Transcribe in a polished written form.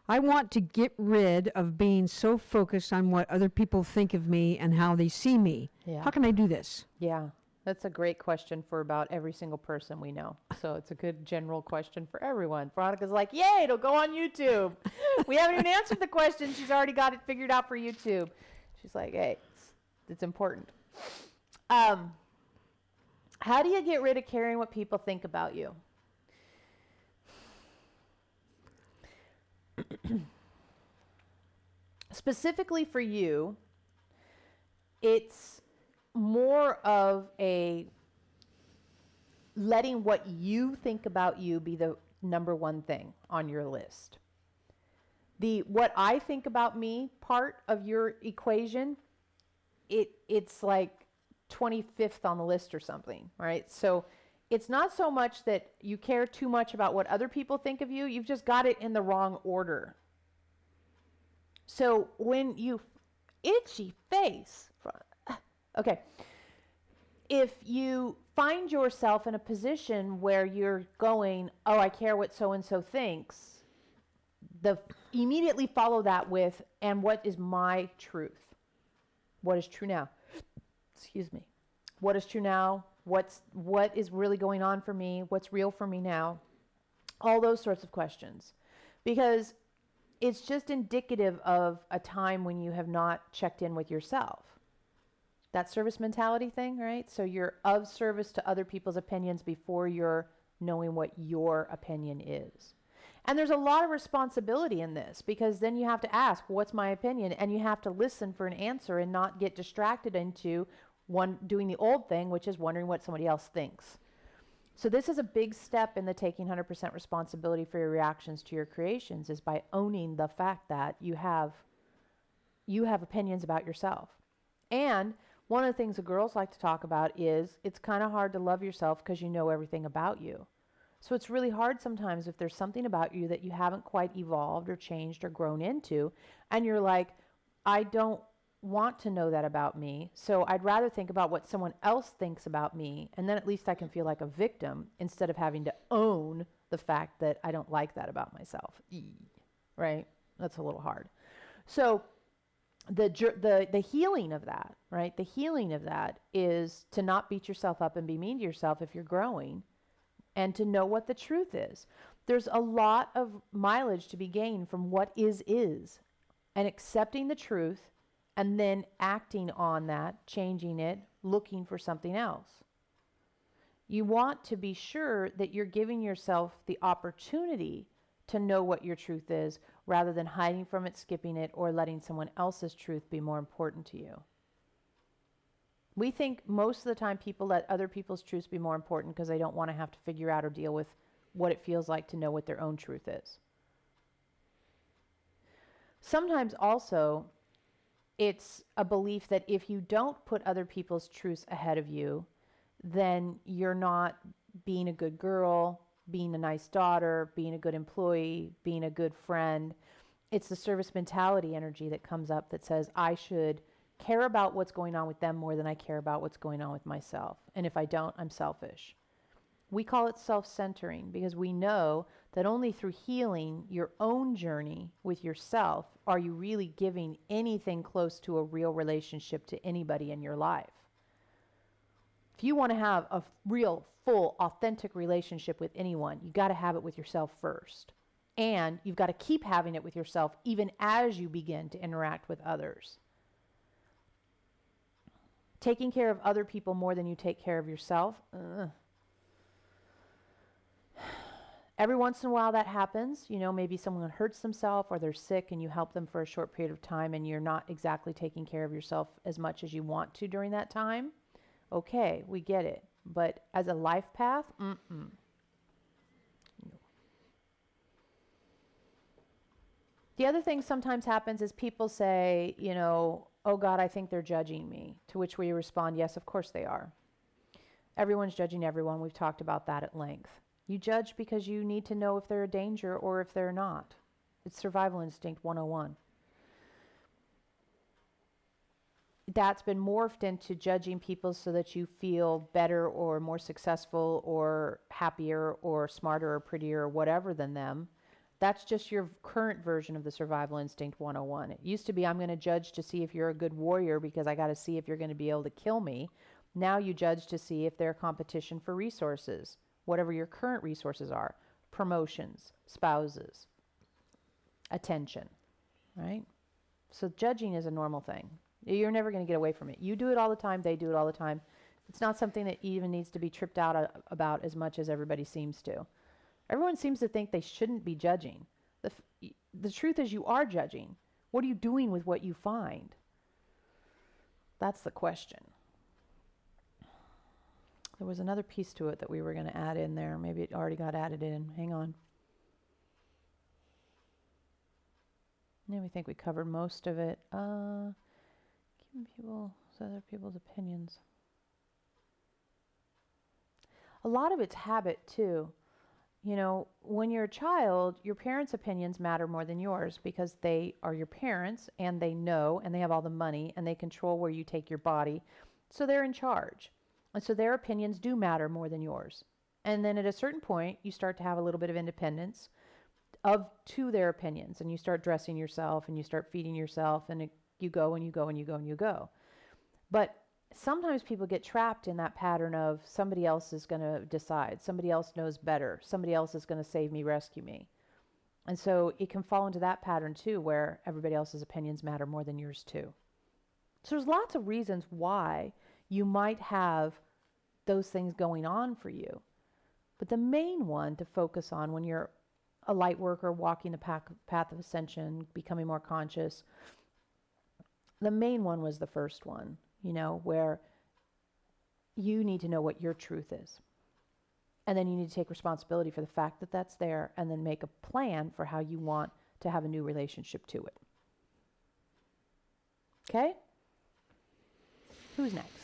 I want to get rid of being so focused on what other people think of me and how they see me. Yeah. How can I do this? Yeah. That's a great question for about every single person we know. So it's a good general question for everyone. Veronica's like, yay, it'll go on YouTube. We haven't even answered the question. She's already got it figured out for YouTube. She's like, hey, it's important. How do you get rid of caring what people think about you? Specifically for you, it's more of a letting what you think about you be the number one thing on your list. The what I think about me part of your equation, it's like 25th on the list or something, right? So it's not so much that you care too much about what other people think of you, you've just got it in the wrong order. So when you, itchy face, okay, if you find yourself in a position where you're going, oh, I care what so-and-so thinks, immediately follow that with, and what is my truth? What is true now? Excuse me. What is true now? What is really going on for me? What's real for me now? All those sorts of questions. Because it's just indicative of a time when you have not checked in with yourself. That service mentality thing, right? So you're of service to other people's opinions before you're knowing what your opinion is. And there's a lot of responsibility in this, because then you have to ask, what's my opinion? And you have to listen for an answer and not get distracted into doing the old thing, which is wondering what somebody else thinks. So this is a big step in the taking 100% responsibility for your reactions to your creations, is by owning the fact that you have opinions about yourself. And one of the things the girls like to talk about is it's kind of hard to love yourself because you know everything about you. So it's really hard sometimes if there's something about you that you haven't quite evolved or changed or grown into, and you're like, I don't want to know that about me, so I'd rather think about what someone else thinks about me, and then at least I can feel like a victim instead of having to own the fact that I don't like that about myself. Right? That's a little hard. So the healing of that, right? The healing of that is to not beat yourself up and be mean to yourself if you're growing, and to know what the truth is. There's a lot of mileage to be gained from what is, and accepting the truth, and then acting on that, changing it, looking for something else. You want to be sure that you're giving yourself the opportunity to know what your truth is, rather than hiding from it, skipping it, or letting someone else's truth be more important to you. We think most of the time people let other people's truths be more important because they don't want to have to figure out or deal with what it feels like to know what their own truth is. Sometimes also, it's a belief that if you don't put other people's truths ahead of you, then you're not being a good girl, being a nice daughter, being a good employee, being a good friend. It's the service mentality energy that comes up that says, I should care about what's going on with them more than I care about what's going on with myself. And if I don't, I'm selfish. We call it self-centering because we know that only through healing your own journey with yourself are you really giving anything close to a real relationship to anybody in your life. If you want to have a real, full, authentic relationship with anyone, you got to have it with yourself first. And you've got to keep having it with yourself even as you begin to interact with others. Taking care of other people more than you take care of yourself. Every once in a while that happens. You know, maybe someone hurts themselves or they're sick and you help them for a short period of time and you're not exactly taking care of yourself as much as you want to during that time. Okay, we get it. But as a life path, No. The other thing sometimes happens is people say, you know, oh God, I think they're judging me. To which we respond, yes, of course they are. Everyone's judging everyone. We've talked about that at length. You judge because you need to know if they're a danger or if they're not. It's survival instinct 101. That's been morphed into judging people so that you feel better or more successful or happier or smarter or prettier or whatever than them. That's just your current version of the survival instinct 101. It used to be, I'm going to judge to see if you're a good warrior because I got to see if you're going to be able to kill me. Now you judge to see if they're competition for resources, whatever your current resources are, promotions, spouses, attention, right? So judging is a normal thing. You're never going to get away from it. You do it all the time. They do it all the time. It's not something that even needs to be tripped out about as much as everybody seems to. Everyone seems to think they shouldn't be judging. The truth is you are judging. What are you doing with what you find? That's the question. There was another piece to it that we were going to add in there. Maybe it already got added in. Hang on. Yeah, we think we covered most of it. Giving people other people's opinions. A lot of it's habit too. You know, when you're a child, your parents' opinions matter more than yours because they are your parents and they know and they have all the money and they control where you take your body. So they're in charge. And so their opinions do matter more than yours. And then at a certain point, you start to have a little bit of independence to their opinions, and you start dressing yourself and you start feeding yourself, and you go and you go and you go and you go. But sometimes people get trapped in that pattern of somebody else is going to decide, somebody else knows better, somebody else is going to save me, rescue me. And so it can fall into that pattern too, where everybody else's opinions matter more than yours too. So there's lots of reasons why you might have those things going on for you. But the main one to focus on when you're a light worker walking the path of ascension, becoming more conscious, the main one was the first one, you know, where you need to know what your truth is. And then you need to take responsibility for the fact that that's there, and then make a plan for how you want to have a new relationship to it. Okay? Who's next?